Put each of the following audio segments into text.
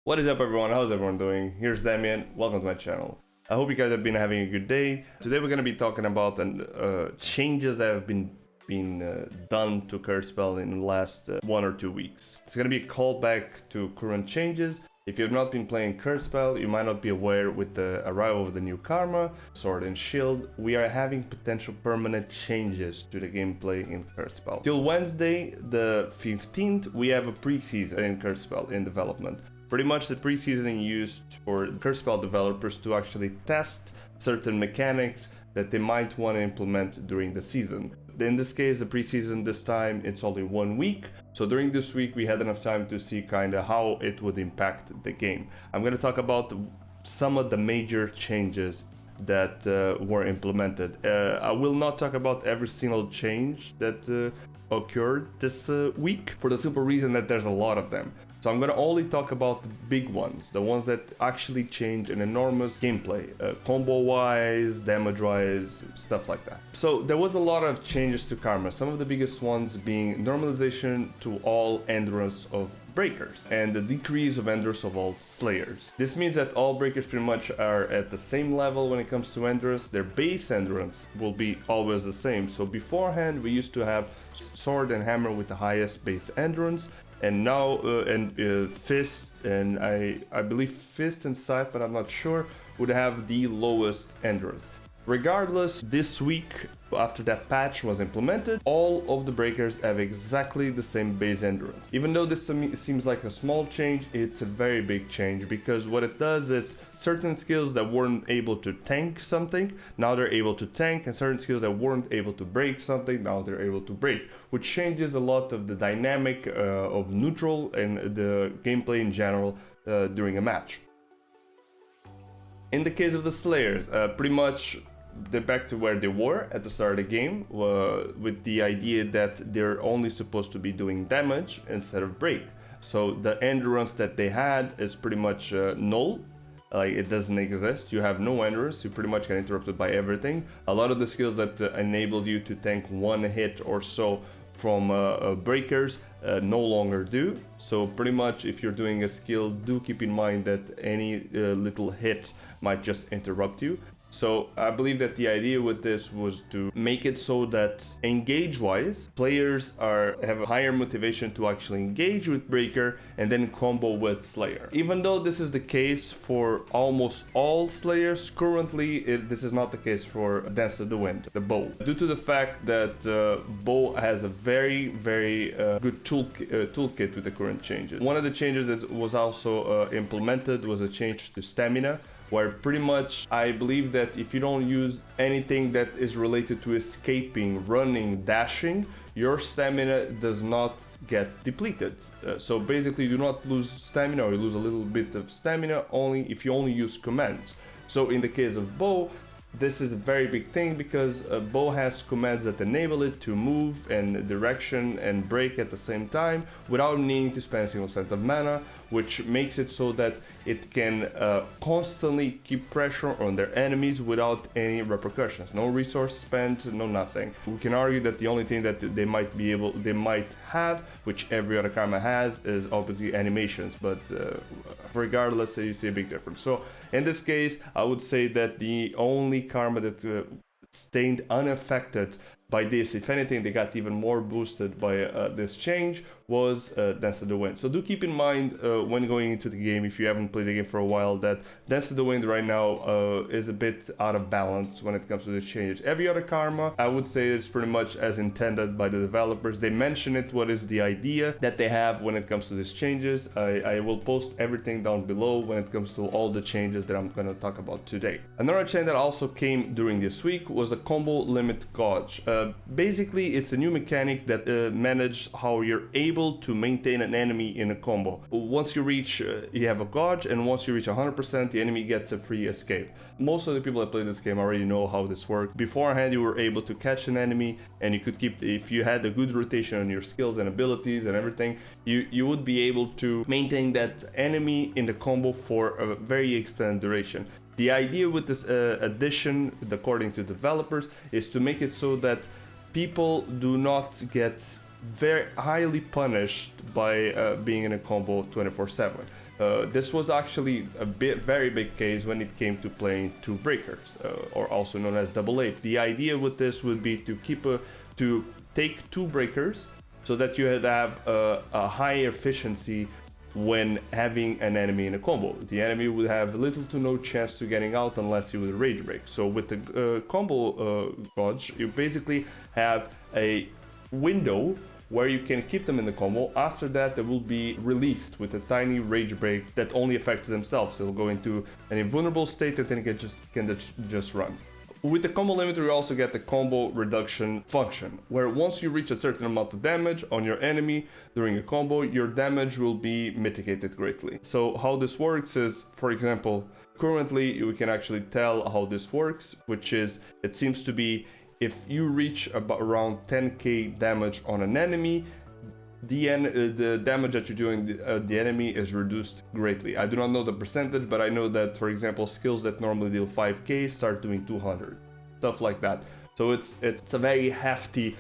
What is up, everyone? How's everyone doing? Here's Damien. Welcome to my channel. I hope you guys have been having a good day. Today we're going to be talking about changes that have been done to Kurtzpel in the last 1 or 2 weeks. It's going to be a callback to current changes. If you have not been playing Kurtzpel, you might not be aware with the arrival of the new Karma, Sword and Shield, we are having potential permanent changes to the gameplay in Kurtzpel. Till Wednesday, the 15th, we have a preseason in Kurtzpel in development. Pretty much the preseason used for Kurtzpel developers to actually test certain mechanics that they might want to implement during the season. In this case, the preseason this time, it's only 1 week. So during this week, we had enough time to see kind of how it would impact the game. I'm going to talk about some of the major changes that were implemented. I will not talk about every single change that occurred this week for the simple reason that there's a lot of them. So I'm going to only talk about the big ones, the ones that actually change an enormous gameplay, combo-wise, damage-wise, stuff like that. So there was a lot of changes to Karma, some of the biggest ones being normalization to all endurance of breakers and the decrease of endurance of all slayers. This means that all breakers pretty much are at the same level when it comes to endurance. Their base endurance will be always the same. So beforehand we used to have sword and hammer with the highest base endurance, and now fist and I believe fist and scythe, but I'm not sure, would have the lowest endurance. Regardless, this week, after that patch was implemented, all of the breakers have exactly the same base endurance. Even though this seems like a small change, it's a very big change, because what it does is certain skills that weren't able to tank something, now they're able to tank, and certain skills that weren't able to break something, now they're able to break, which changes a lot of the dynamic of neutral and the gameplay in general during a match. In the case of the Slayers, pretty much they're back to where they were at the start of the game, with the idea that they're only supposed to be doing damage instead of break. So the endurance that they had is pretty much null. It doesn't exist. You have no endurance. You pretty much get interrupted by everything. A lot of the skills that enabled you to tank one hit or so from breakers no longer do. So pretty much if you're doing a skill, do keep in mind that any little hit might just interrupt you. So I believe that the idea with this was to make it so that engage-wise, players have a higher motivation to actually engage with Breaker and then combo with Slayer. Even though this is the case for almost all Slayers, currently this is not the case for Dance of the Wind, the bow. Due to the fact that bow has a very good toolkit with the current changes. One of the changes that was also implemented was a change to stamina, where pretty much I believe that if you don't use anything that is related to escaping, running, dashing, your stamina does not get depleted. So basically you do not lose stamina, or you lose a little bit of stamina only if you only use commands. So in the case of bow, this is a very big thing, because bow has commands that enable it to move and direction and break at the same time without needing to spend a single cent of mana, which makes it so that it can constantly keep pressure on their enemies without any repercussions. No resource spent, no nothing. We can argue that the only thing that they might have, which every other Karma has, is obviously animations, but regardless, you see a big difference. So in this case, I would say that the only Karma that stayed unaffected by this, if anything, they got even more boosted by this change, was Dance of the Wind. So do keep in mind when going into the game, if you haven't played the game for a while, that Dance of the Wind right now is a bit out of balance when it comes to the changes. Every other Karma, I would say, is pretty much as intended by the developers. They mention it, what is the idea that they have when it comes to these changes. I will post everything down below when it comes to all the changes that I'm going to talk about today. Another change that also came during this week was a combo limit gauge. Basically, it's a new mechanic that manages how you're able to maintain an enemy in a combo. Once you reach, you have a gauge, and once you reach 100%, the enemy gets a free escape. Most of the people that play this game already know how this works. Beforehand, you were able to catch an enemy, and you could keep, if you had a good rotation on your skills and abilities and everything, you would be able to maintain that enemy in the combo for a very extended duration. The idea with this addition, according to developers, is to make it so that people do not get very highly punished by being in a combo 24/7. This was actually a very big case when it came to playing two breakers, or also known as double ape. The idea with this would be to take two breakers so that you would have a high efficiency when having an enemy in a combo. The enemy would have little to no chance to getting out unless you would rage break. So with the combo dodge, you basically have a window where you can keep them in the combo. After that, they will be released with a tiny rage break that only affects themselves. They'll go into an invulnerable state and then it can just run. With the combo limiter, you also get the combo reduction function, where once you reach a certain amount of damage on your enemy during a combo, your damage will be mitigated greatly. So how this works is, for example, currently we can actually tell how this works, which is, it seems to be, if you reach about around 10k damage on an enemy, the damage that you're doing the enemy is reduced greatly. I do not know the percentage, but I know that, for example, skills that normally deal 5k start doing 200, stuff like that. So it's a very hefty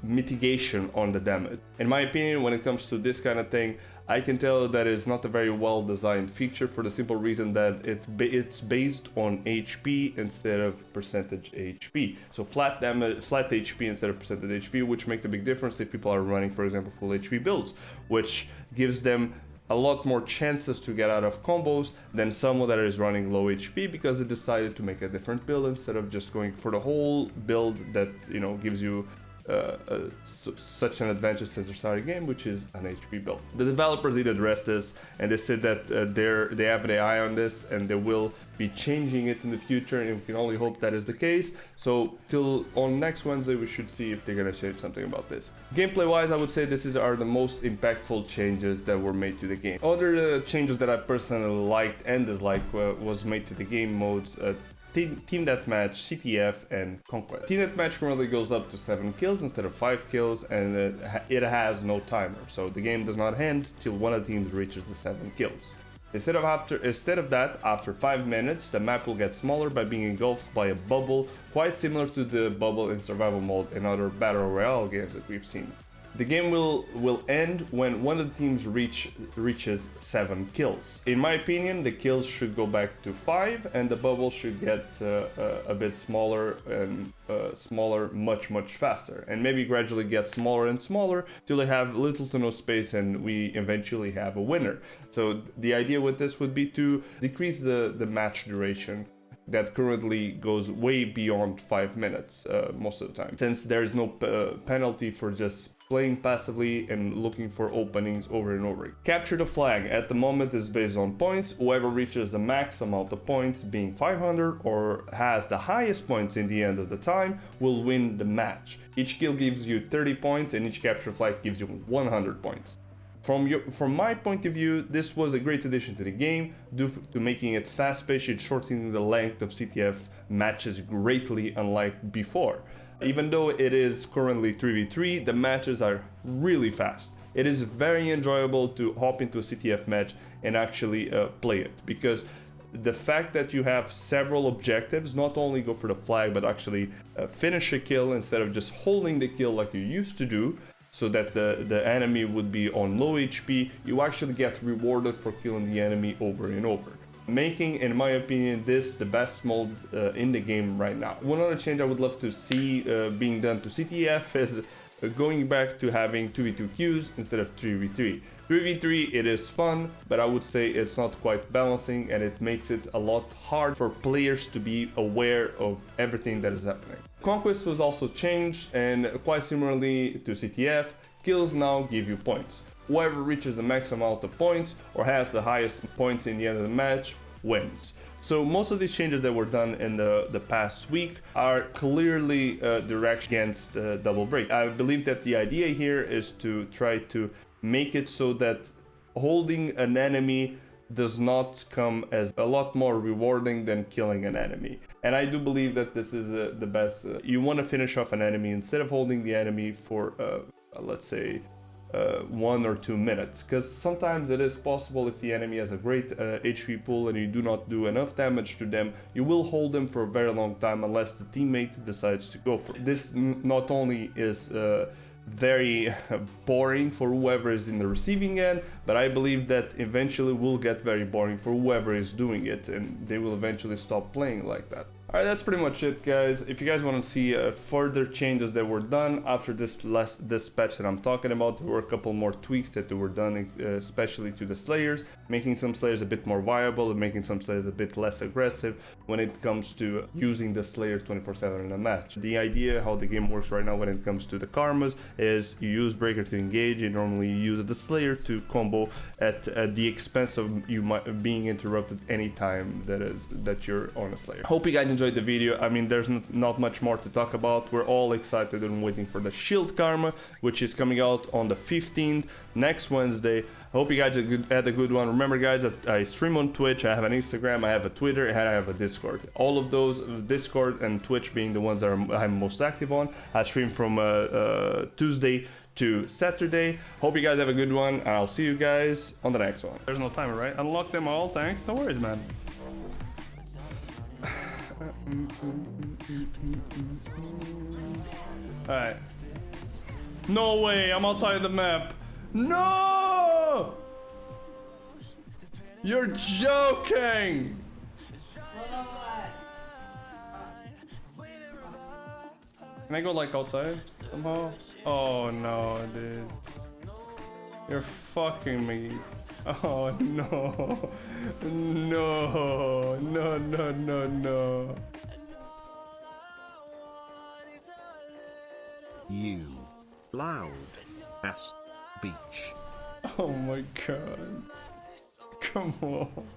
mitigation on the damage. In my opinion, when it comes to this kind of thing, I can tell that it's not a very well designed feature for the simple reason that it's based on HP instead of percentage HP. So flat HP instead of percentage HP, which makes a big difference if people are running, for example, full HP builds, which gives them a lot more chances to get out of combos than someone that is running low HP because they decided to make a different build instead of just going for the whole build that, you know, gives you such an advantage since the start of the game, which is an HP build. The developers did address this, and they said that they have an eye on this and they will be changing it in the future, and we can only hope that is the case. So till on next Wednesday we should see if they're gonna change something about this. Gameplay wise, I would say this are the most impactful changes that were made to the game. Other changes that I personally liked and disliked was made to the game modes. Team Deathmatch, CTF, and Conquest. Team Deathmatch currently goes up to 7 kills instead of 5 kills, and it has no timer, so the game does not end till one of the teams reaches the 7 kills. Instead of that, after 5 minutes, the map will get smaller by being engulfed by a bubble, quite similar to the bubble in survival mode and other battle royale games that we've seen. The game will end when one of the teams reaches 7 kills. In my opinion, the kills should go back to 5 and the bubble should get a bit smaller and much faster, and maybe gradually get smaller and smaller till they have little to no space and we eventually have a winner. So the idea with this would be to decrease the match duration that currently goes way beyond 5 minutes most of the time, since there is no penalty for just playing passively and looking for openings over and over. Capture the flag at the moment is based on points. Whoever reaches the max amount of points, being 500, or has the highest points in the end of the time, will win the match. Each kill gives you 30 points and each capture flag gives you 100 points. From my point of view, this was a great addition to the game due to making it fast-paced and shortening the length of CTF matches greatly, unlike before. Even though it is currently 3v3, the matches are really fast. It is very enjoyable to hop into a CTF match and actually play it, because the fact that you have several objectives, not only go for the flag, but actually finish a kill instead of just holding the kill like you used to do, so that the enemy would be on low HP, you actually get rewarded for killing the enemy over and over, making, in my opinion, this the best mode in the game right now. One other change I would love to see being done to CTF is going back to having 2v2 queues instead of 3v3. 3v3, it is fun, but I would say it's not quite balancing, and it makes it a lot hard for players to be aware of everything that is happening. Conquest was also changed, and quite similarly to CTF, kills now give you points. Whoever reaches the max amount of points or has the highest points in the end of the match wins. So most of these changes that were done in the past week are clearly directed against double break. I believe that the idea here is to try to make it so that holding an enemy does not come as a lot more rewarding than killing an enemy. And I do believe that this is the best. You want to finish off an enemy instead of holding the enemy for, let's say, 1 or 2 minutes, because sometimes it is possible if the enemy has a great HP pool and you do not do enough damage to them, you will hold them for a very long time unless the teammate decides to go for it. This not only is very boring for whoever is in the receiving end, but I believe that eventually will get very boring for whoever is doing it, and they will eventually stop playing like that. Alright, that's pretty much it, guys. If you guys want to see further changes that were done after this patch that I'm talking about, there were a couple more tweaks that were done, especially to the Slayers, making some Slayers a bit more viable and making some Slayers a bit less aggressive when it comes to using the Slayer 24/7 in a match. The idea how the game works right now when it comes to the Karmas is you use Breaker to engage, and normally you use the Slayer to combo at the expense of you being interrupted anytime that you're on a Slayer. Hope you guys enjoyed the video. I mean, there's not much more to talk about. We're all excited and waiting for the Shield Karma, which is coming out on the 15th, next Wednesday. I hope you guys had a good one. Remember, guys, that I stream on Twitch, I have an Instagram, I have a Twitter, and I have a Discord. All of those, Discord and Twitch being the ones that I'm most active on. I stream from Tuesday to Saturday. Hope you guys have a good one, and I'll see you guys on the next one. There's no timer, right? Unlock them all, thanks. No worries, man. Alright. No way, I'm outside the map. No! You're joking! Can I go like outside somehow? Oh no, dude. You're fucking me. Oh no. No. No, no, no, no. You loud ass beach. Oh my god. Come on.